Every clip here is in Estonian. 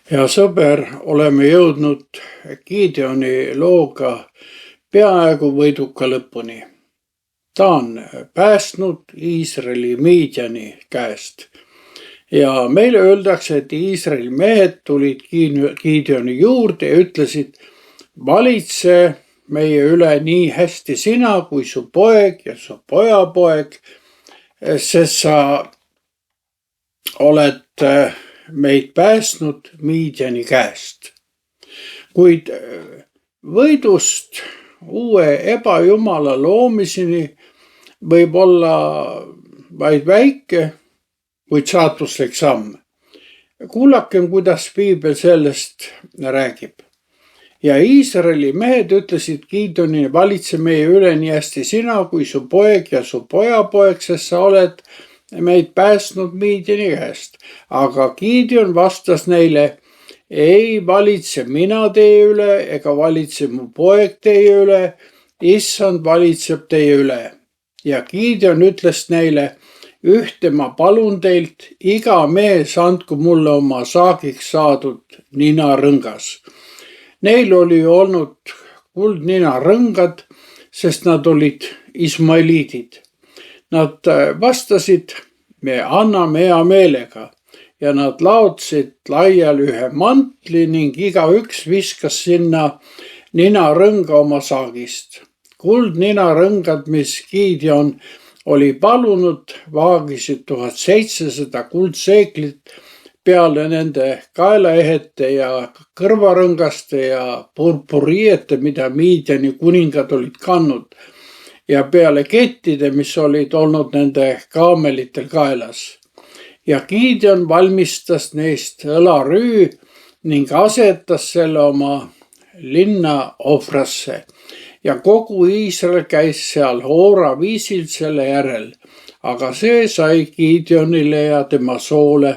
Ja sõber, oleme jõudnud Gideoni looga peaaegu võiduka lõpuni. Ta on päästnud Iisraeli Midiani käest. Ja meile öeldakse, et Iisraeli mehed tulid Gideoni juurde ja ütlesid, valitse meie üle nii hästi sina kui su poeg ja su pojapoeg, sest sa oled meid päästnud Midiani käest. Kuid võidust uue ebajumala loomiseni võib olla vaid väike, kuid saatuslik samm. Kuulakem, kuidas Piibel sellest räägib. Ja Iisraeli mehed ütlesid Gideonile, valitse meie üle nii hästi sina kui su poeg ja su pojapoeg, sest sa oled meid päästnud Midiani käest. Aga Gideon vastas neile, ei valitse mina teie üle ega valitse mu poeg teie üle, issand valitseb teie üle. Ja Gideon ütles neile, ühte ma palun teilt, iga mees andku mulle oma saagiks saadud ninarõngas. Neil oli olnud kuldninarõngad, sest nad olid ismaeliidid. Nad vastasid, me anname hea meelega ja nad laotsid laiali ühe mantli ning igaüks viskas sinna ninarõnga oma saagist. Kuldninarõngad, mis Gideon oli palunud, vaagisid 1700 kuldseeklit peale nende kaelaehete ja kõrvarõngaste ja purpuriiete, mida Midiani kuningad olid kandnud, ja peale kettide, mis olid olnud nende kaamelitel kaelas. Ja Gideon valmistas neist õlarüü ning asetas selle oma linna ohvrasse. Ja kogu Iisrael käis seal hoora viisil selle järel, aga see sai Gideonile ja tema soole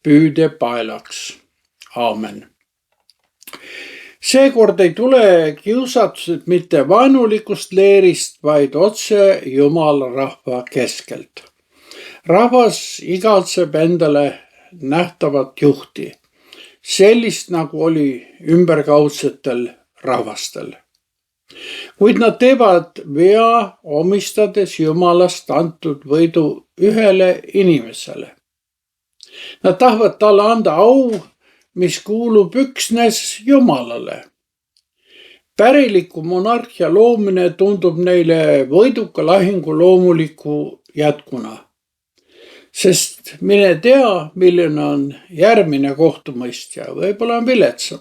püüdepaelaks. Aamen. Seekord ei tule kiusatused mitte vaenulikust leerist, vaid otse Jumala rahva keskelt. Rahvas igatseb endale nähtavat juhti, sellist nagu oli ümberkaudsetel rahvastel. Kuid nad teevad vea, omistades Jumalast antud võidu ühele inimesele. Nad tahavad talle anda au, mis kuulub üksnes Jumalale. Päriliku monarhia loomine tundub neile võiduka lahingu loomuliku jätkuna. Sest mine tea, milline on järgmine kohtumõistja, võib-olla on viletsam.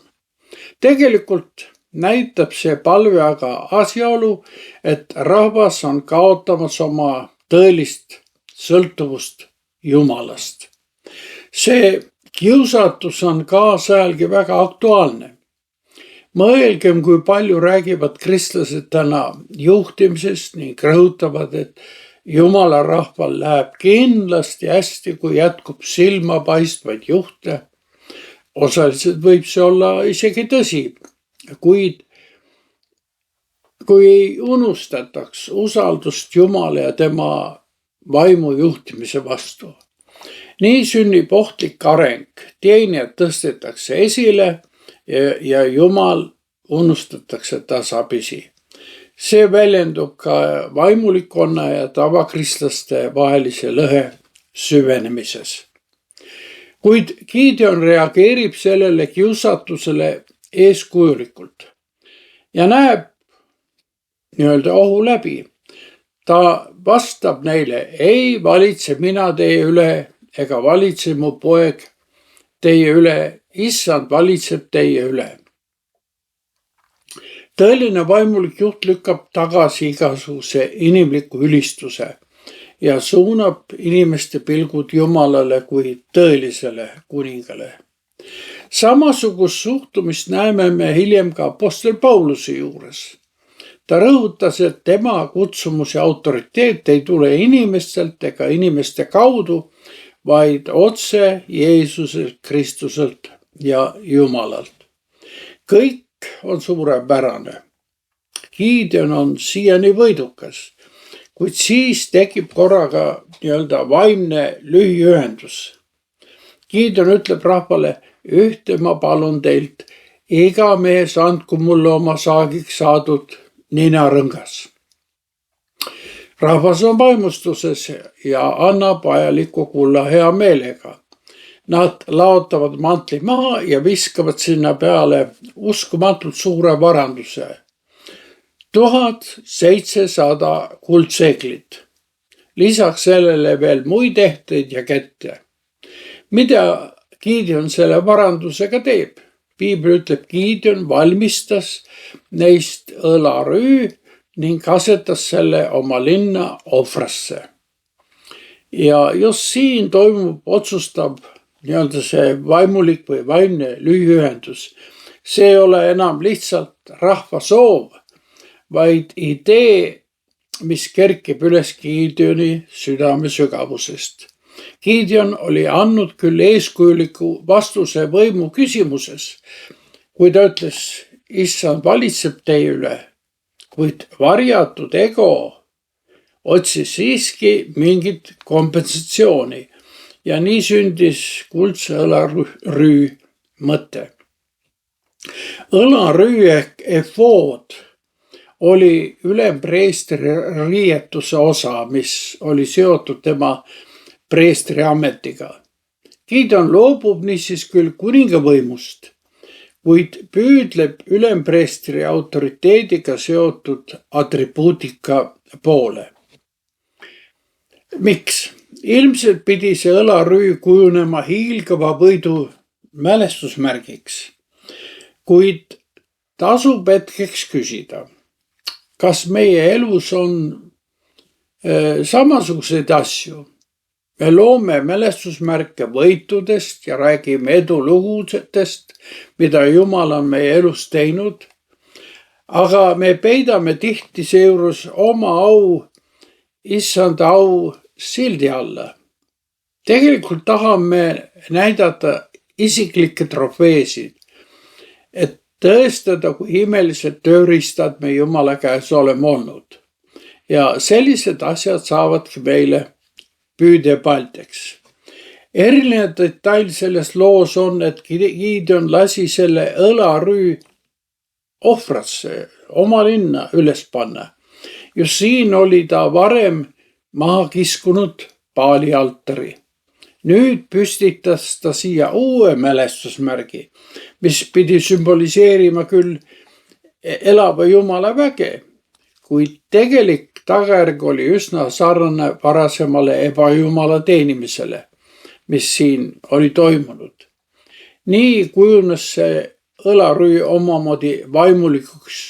Tegelikult näitab see palve aga asjaolu, et rahvas on kaotamas oma tõelist sõltuvust Jumalast. See kiusatus on kaasajalgi väga aktuaalne. Mõelgem, kui palju räägivad kristlased täna juhtimisest ning rõhutavad, et Jumala rahval läheb kindlasti hästi, kui jätkub silmapaistvaid juhte. Osaliselt võib see olla isegi tõsi, kuid kui ei unustataks usaldust Jumala ja tema vaimu juhtimise vastu. Nii sünnib ohtlik areng, teenijad tõstetakse esile ja Jumal unustatakse tasapisi. See väljendub ka vaimulikkonna ja tavakristlaste vahelise lõhe süvenemises. Kuid Gideon reageerib sellele kiusatusele eeskujulikult ja näeb nii-öelda ohu läbi. Ta vastab neile, ei valitse mina teie üle ega valitse mu poeg teie üle, issand valitseb teie üle. Tõeline vaimulik juht lükkab tagasi igasuguse inimliku ülistuse ja suunab inimeste pilgud Jumalale kui tõelisele kuningale. Samasugust suhtumist näeme me hiljem ka apostel Pauluse juures. Ta rõhutas, et tema kutsumus ja autoriteet ei tule inimestelt ega inimeste kaudu, vaid otse Jeesuselt Kristuselt ja Jumalalt. Kõik on suurepärane. Gideon on siiani võidukas, kuid siis tekib korraga nii-öelda vaimne lühiühendus. Gideon ütleb rahvale, ühte ma palun teilt, iga mees andku mulle oma saagiks saadud ninarõngas. Rahvas on vaimustuses ja annab vajaliku kulla hea meelega. Nad laotavad mantli maha ja viskavad sinna peale uskumatult suure varanduse. 1700 kuldseeglit. Lisaks sellele veel muid ehteid ja kette. Mida Gideon selle varandusega teeb? Piibel ütleb, Gideon valmistas neist õlarüü ning asetas selle oma linna ohvrasse. Ja just siin toimub otsustav nii-öelda see vaimulik või vaimne lühiühendus. See ei ole enam lihtsalt rahva soov, vaid idee, mis kerkib üles Gideoni südame sügavusest. Gideon oli andnud küll eeskujuliku vastuse võimu küsimuses, kui ta ütles, issand valitseb teie üle, kuid varjatud ego otsis siiski mingit kompensatsiooni ja nii sündis kuldse õlarüü mõte. Õlarüü ehk efood oli ülempreestri riietuse osa, mis oli seotud tema preestri ametiga. Gideon loobub niisiis küll kuningavõimust, kuid püüdleb ülempreestri autoriteediga seotud atribuutika poole. Miks? Ilmselt pidi see õlarüü kujunema hiilgava võidu mälestusmärgiks, kuid tasub hetkeks küsida, kas meie elus on samasuguseid asju? Me loome mälestusmärke võitudest ja räägime edulugudest, mida Jumal on meie elus teinud, aga me peidame tihti seejuures oma au, issanda au sildi alla. Tegelikult tahame näidata isiklikke trofeesid, et tõestada, kui imelised tööriistad me Jumala käes oleme olnud. Ja sellised asjad saavadki meile püüdepaldeks. Eriline detail selles loos on, et Gideon lasi selle õlarüü ohvrasse, oma linna üles panna. Just siin oli ta varem maha kiskunud Baali altari. Nüüd püstitas ta siia uue mälestusmärgi, mis pidi sümboliseerima küll elava Jumala väge, kuid tegelik tagajärg oli üsna sarnane varasemale ebajumala teenimisele, mis siin oli toimunud. Nii kujunes see õlarüü omamoodi vaimulikuks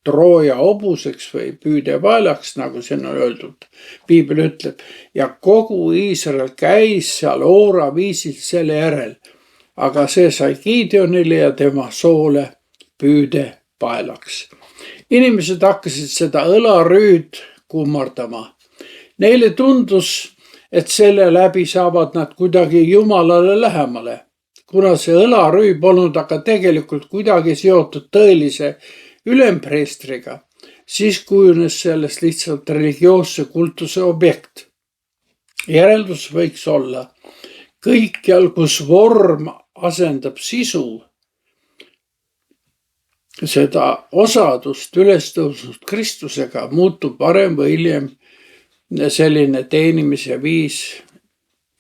Trooja hobuseks või püüdevaelaks, nagu siin on öeldud. Piibel ütleb, ja kogu Iisrael käis seal Oora viisil selle järel, aga see sai Gideonile ja tema soole püüdevaelaks. Inimesed hakkasid seda õlarüüd kummardama. Neile tundus, et selle läbi saavad nad kuidagi Jumalale lähemale, kuna see õlarüü polnud aga tegelikult kuidagi seotud tõelise ülempreestriga, siis kujunes sellest lihtsalt religioosse kultuse objekt. Järeldus võiks olla, kõikjal, kus vorm asendab sisu, seda osadust üles tõusnud Kristusega muutub varem või hiljem selline teenimise viis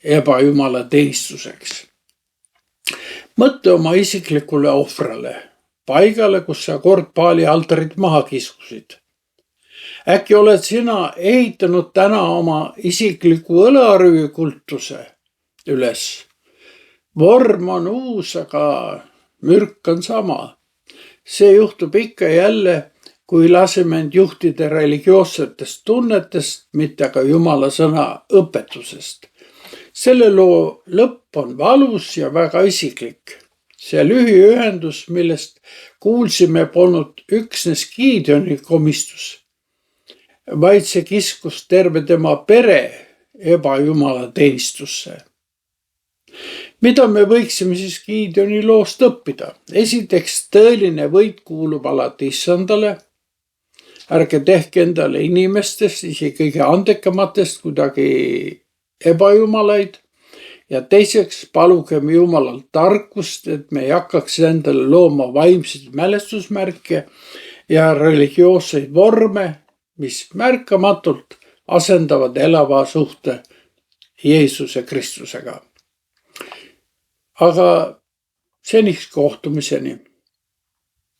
ebajumala teenistuseks. Mõtle oma isiklikule ohvrale, paigale, kus sa kord Baali altarit maha kiskusid. Äkki oled sina ehitanud täna oma isikliku õlarüü kultuse üles. Vorm on uus, aga mürk on sama. See juhtub ikka jälle, kui laseme end juhtida religioossetest tunnetest, mitte aga Jumala sõna õpetusest. Selle loo lõpp on valus ja väga isiklik. See lühiühendus, millest kuulsime, polnud üksnes Gideoni komistus, vaid see kiskus terve tema pere ebajumala teenistusse. Mida me võiksime siis Gideoni loost õppida? Esiteks, tõeline võit kuulub alati issandale. Ärge tehke endale inimestest, isegi kõige andekamatest kuidagi ebajumalaid. Ja teiseks palugem Jumalalt tarkust, et me ei hakkaks endale looma vaimseid mälestusmärke ja religioosseid vorme, mis märkamatult asendavad elava suhte Jeesuse Kristusega. Aga seniks kohtumiseni.